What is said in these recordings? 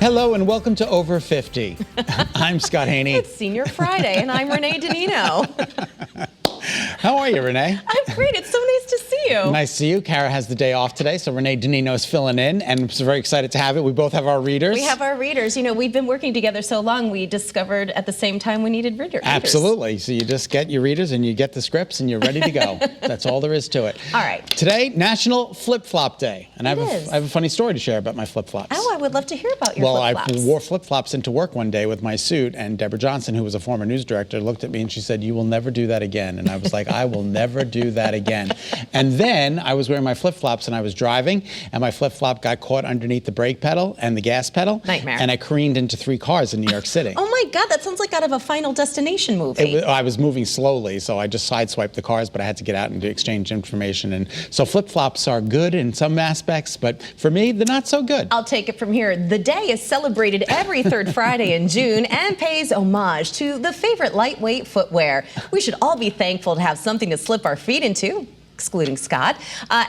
Hello and welcome to Over 50. I'm Scott Haney. It's Senior Friday, and I'm Renee Danino. How are you, Renee? I'm great. It's so nice to see you. Nice to see you. Kara has the day off today, so Renee Danino is filling in, and I'm so very excited to have it. We both have our readers. We have our readers. You know, we've been working together so long, we discovered at the same time we needed readers. Absolutely. So you just get your readers, and you get the scripts, and you're ready to go. That's all there is to it. All right. Today, National Flip-Flop Day, and I have a funny story to share about my flip-flops. Oh, I would love to hear about your flip-flops. Well, I wore flip-flops into work one day with my suit, and Deborah Johnson, who was a former news director, looked at me and she said, "You will never do that again." And I was like, I will never do that again. And then I was wearing my flip-flops and I was driving, and my flip-flop got caught underneath the brake pedal and the gas pedal. Nightmare. And I careened into 3 cars in New York City. Oh my God, that sounds like out of a Final Destination movie. I was moving slowly, so I just sideswiped the cars, but I had to get out and exchange information. And so flip-flops are good in some aspects, but for me, they're not so good. I'll take it from here. The day is celebrated every third Friday in June and pays homage to the favorite lightweight footwear. We should all be thankful to have something to slip our feet into, excluding Scott.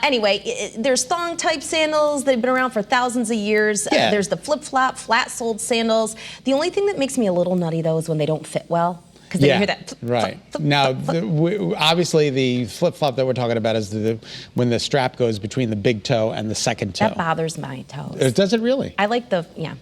Anyway, there's thong-type sandals that have been around for thousands of years. Yeah. There's the flip-flop, flat-soled sandals. The only thing that makes me a little nutty, though, is when they don't fit well. Because then you hear that. Right. Now, obviously, the flip-flop that we're talking about is when the strap goes between the big toe and the second toe. That bothers my toes. Does it really? I like the, yeah.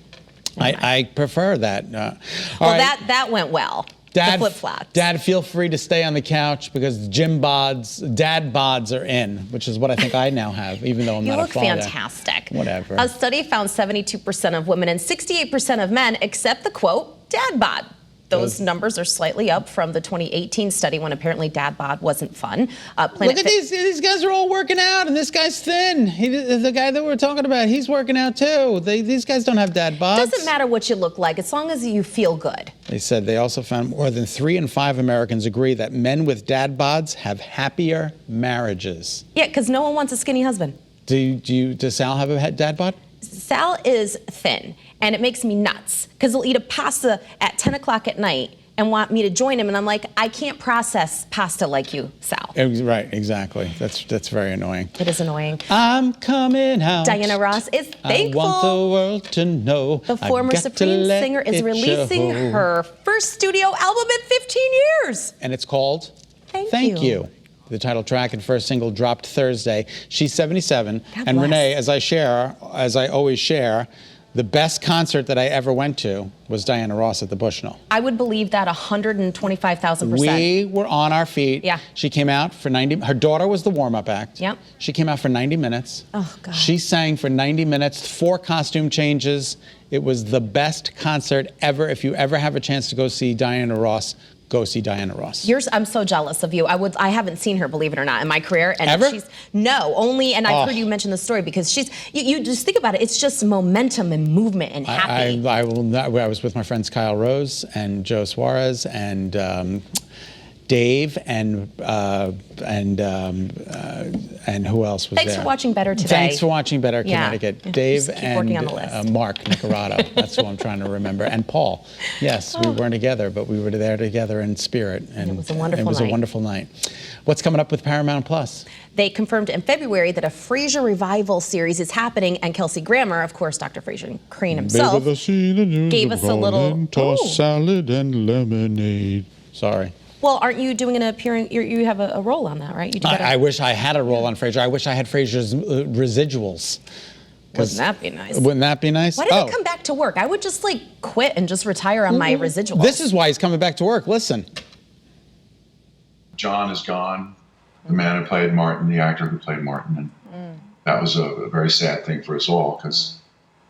I prefer that. Well, right. that went well. Dad, the flip-flops. Dad, feel free to stay on the couch because dad bods are in, which is what I think I now have, even though I'm not a father. You look fantastic. Whatever. A study found 72% of women and 68% of men accept the, quote, dad bod. Those numbers are slightly up from the 2018 study when apparently dad bod wasn't fun. Look at these guys are all working out, and this guy's thin. The guy that we're talking about, he's working out too. These guys don't have dad bods. Doesn't matter what you look like, as long as you feel good. They said they also found more than 3 in 5 Americans agree that men with dad bods have happier marriages. Yeah, because no one wants a skinny husband. Does Sal have a dad bod? Sal is thin, and it makes me nuts because he'll eat a pasta at 10 o'clock at night and want me to join him, and I'm like, I can't process pasta like you, Sal. Right, exactly. That's very annoying. It is annoying. I'm coming out. Diana Ross is thankful. I want the world to know. The former Supreme singer is releasing her first studio album in 15 years. And it's called Thank You. The title track and first single dropped Thursday. She's 77. God and bless. Renee, as I always share, the best concert that I ever went to was Diana Ross at the Bushnell. I would believe that 125,000%. We were on our feet. Yeah. She came out for 90. Her daughter was the warm-up act. Yep. She came out for 90 minutes. Oh, God. She sang for 90 minutes, 4 costume changes. It was the best concert ever. If you ever have a chance to go see Diana Ross, go see Diana Ross. I'm so jealous of you. I haven't seen her, believe it or not, in my career. And Ever? And I've heard you mention the story because you just think about it. It's just momentum and movement and happy. I was with my friends Kyle Rose and Joe Suarez and Dave and who else was there? Thanks for watching Better today. Thanks for watching Better Connecticut. Yeah. Dave Just keep and working on the list. Mark Nicorado. That's who I'm trying to remember. And Paul. Yes, we weren't together, but we were there together in spirit. And it was a wonderful night. It was a wonderful night. What's coming up with Paramount Plus? They confirmed in February that a Frasier revival series is happening, and Kelsey Grammer, of course, Dr. Frasier Crane himself, gave us a little tossed salad and lemonade. Sorry. Well, aren't you doing an appearance? You have a role on that, right? You I wish I had a role on Frasier. I wish I had Frasier's residuals. Wouldn't that be nice? Wouldn't that be nice? Why did he come back to work? I would just quit and just retire on my residuals. This is why he's coming back to work. Listen. John is gone. The man who played Martin, the actor who played Martin, and that was a very sad thing for us all because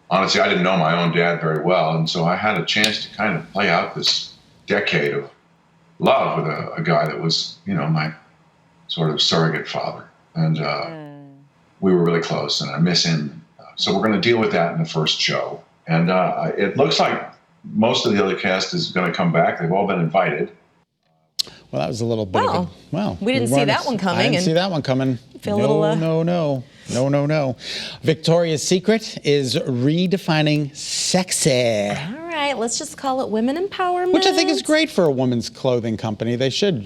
honestly, I didn't know my own dad very well, and so I had a chance to kind of play out this decade of love with a guy that was, my sort of surrogate father, and we were really close, and I miss him. So we're going to deal with that in the first show, and it looks like most of the other cast is going to come back. They've all been invited. Well, that was a little bit of a, we didn't see that one coming. I didn't see that one coming. Feel a little, No. Victoria's Secret is redefining sexy. All right. right, let's just call it women empowerment. Which I think is great for a women's clothing company. They should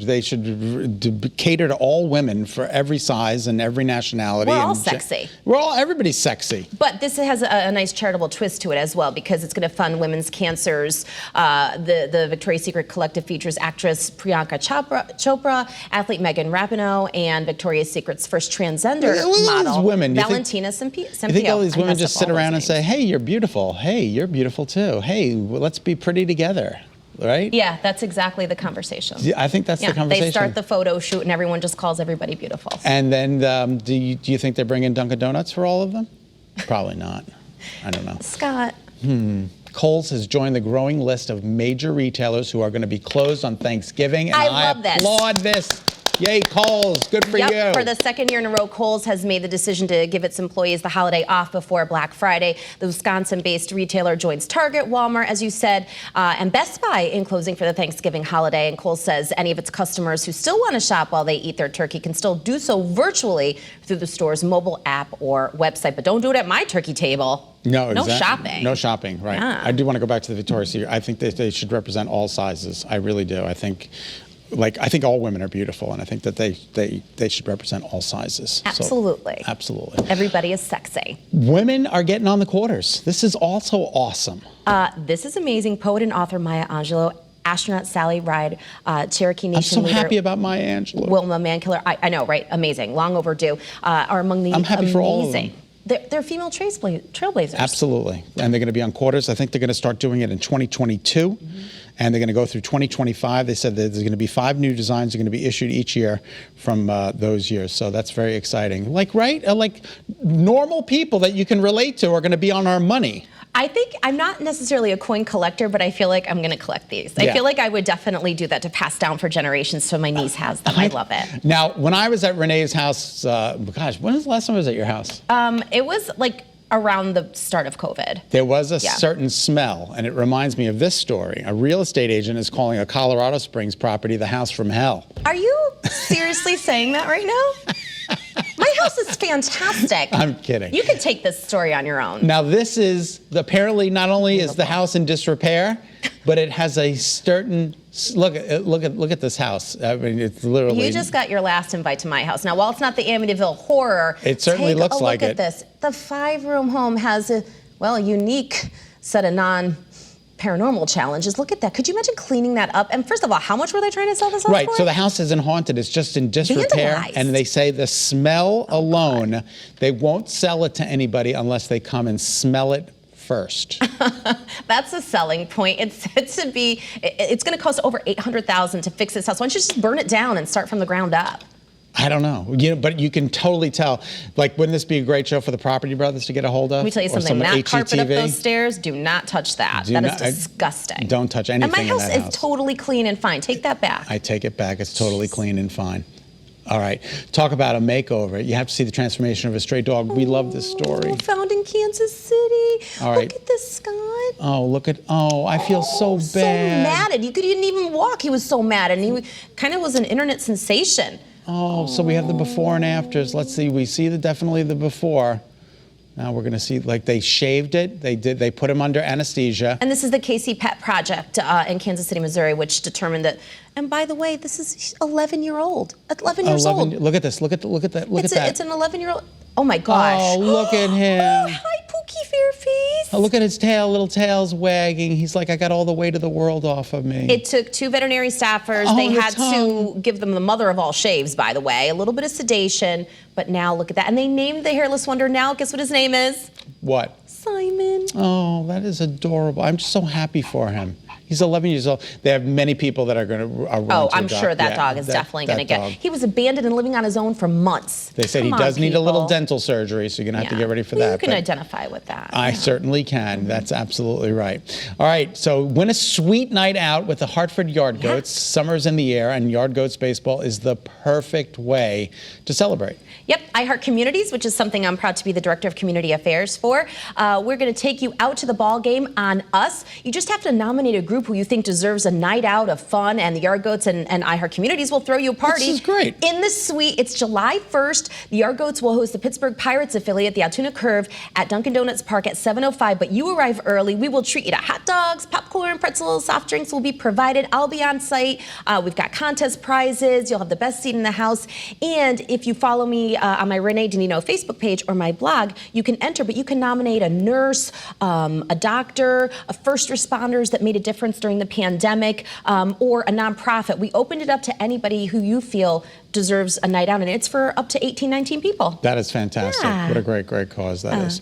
cater to all women for every size and every nationality. We're all sexy. Everybody's sexy. But this has a nice charitable twist to it as well, because it's going to fund women's cancers. The Victoria's Secret collective features actress Priyanka Chopra, athlete Megan Rapinoe, and Victoria's Secret's first transgender model, women, Valentina Sempio. You think all these women just sit around and say, hey, you're beautiful. Hey, you're beautiful too. Hey, let's be pretty together, right? Yeah, that's exactly the conversation. Yeah, I think that's the conversation. They start the photo shoot and everyone just calls everybody beautiful. And then do you think they're bringing Dunkin' Donuts for all of them? Probably not. I don't know. Scott. Kohls has joined the growing list of major retailers who are going to be closed on Thanksgiving. And I love this. Applaud this. Yay, Kohls. Good for you. For the second year in a row, Kohls has made the decision to give its employees the holiday off before Black Friday. The Wisconsin-based retailer joins Target, Walmart, as you said, and Best Buy in closing for the Thanksgiving holiday. And Kohls says any of its customers who still want to shop while they eat their turkey can still do so virtually through the store's mobile app or website. But don't do it at my turkey table. No, exactly. No shopping. No shopping, right. Yeah. I do want to go back to the Victoria's Secret. I think that they should represent all sizes. I really do. I think all women are beautiful, and I think that they should represent all sizes. Absolutely. So, absolutely. Everybody is sexy. Women are getting on the quarters. This is also awesome. This is amazing. Poet and author Maya Angelou, astronaut Sally Ride, Cherokee Nation leader. I'm so happy about Maya Angelou. Wilma Mankiller, I know, right? Amazing. Long overdue. Are among the I'm happy amazing. For all of them. They're female trailblazers. Absolutely. And they're going to be on quarters. I think they're going to start doing it in 2022. And they're going to go through 2025. They said that there's going to be 5 new designs that are going to be issued each year from those years. So that's very exciting. Like normal people that you can relate to are going to be on our money. I think I'm not necessarily a coin collector, but I feel like I'm going to collect these. I feel like I would definitely do that to pass down for generations, so my niece has them. I love it. Now, when I was at Renee's house, when was the last time I was at your house? It was like around the start of COVID. There was a certain smell, and it reminds me of this story. A real estate agent is calling a Colorado Springs property the house from hell. Are you seriously saying that right now? My house is fantastic. I'm kidding. You could take this story on your own. Now, this is apparently not only is the house in disrepair, but it has a certain look at this house. I mean, it's literally. You just got your last invite to my house. Now, while it's not the Amityville horror, it certainly looks like it. Look at this. The 5-room home has a unique set of paranormal challenges. Look at that. Could you imagine cleaning that up? And first of all, how much were they trying to sell this house for? Right, so the house isn't haunted. It's just in disrepair. Vandalized. And they say the smell alone, they won't sell it to anybody unless they come and smell it first. That's a selling point. It's going to cost over $800,000 to fix this house. Why don't you just burn it down and start from the ground up? I don't know, but you can totally tell. Like, wouldn't this be a great show for the Property Brothers to get a hold of? Let me tell you something. That carpet up those stairs, do not touch that. That is disgusting. Don't touch anything in that house. And my house is totally clean and fine. Take that back. I take it back. It's totally clean and fine. All right. Talk about a makeover. You have to see the transformation of a stray dog. We love this story. Found in Kansas City. All right. Look at this, Scott. I feel so bad. So mad. He didn't even walk. He was so mad. And he kind of was an internet sensation. Oh, so we have the before and afters. Let's see. We see definitely the before. Now we're going to see, they shaved it. They put him under anesthesia. And this is the Casey Pet Project in Kansas City, Missouri, which determined that. And by the way, this is 11-year-old. 11 years old. Look at this. Look at that. It's an 11-year-old. Oh my gosh. Oh, look at him. Oh, hi, Pookie Fairface. Oh, look at his tail. Little tail's wagging. He's like, I got all the weight of the world off of me. It took 2 veterinary staffers. They had to give them the mother of all shaves, by the way. A little bit of sedation. But now look at that. And they named the hairless wonder now. Guess what his name is? What? Simon. Oh, that is adorable. I'm just so happy for him. He's 11 years old. They have many people that are going to Oh, I'm sure that dog is definitely going to get. He was abandoned and living on his own for months. They said he does need a little dental surgery, so you're going to have to get ready for that. You can identify with that. I certainly can. That's absolutely right. All right, so win a sweet night out with the Hartford Yard Goats. Summer's in the air, and Yard Goats baseball is the perfect way to celebrate. Yep, I Heart Communities, which is something I'm proud to be the Director of Community Affairs for. We're going to take you out to the ball game on us. You just have to nominate a group group who you think deserves a night out of fun, and the Yard Goats and iHeart Communities will throw you a party. This is great. In the suite, it's July 1st. The Yard Goats will host the Pittsburgh Pirates affiliate, the Altoona Curve, at Dunkin' Donuts Park at 7:05. But you arrive early. We will treat you to hot dogs, popcorn, pretzels, soft drinks will be provided. I'll be on site. We've got contest prizes. You'll have the best seat in the house. And if you follow me on my Renee Danino Facebook page or my blog, you can enter, but you can nominate a nurse, a doctor, a first responders that made a difference during the pandemic, or a nonprofit. We opened it up to anybody who you feel deserves a night out, and it's for up to 18, 19 people. That is fantastic. Yeah. What a great cause that is.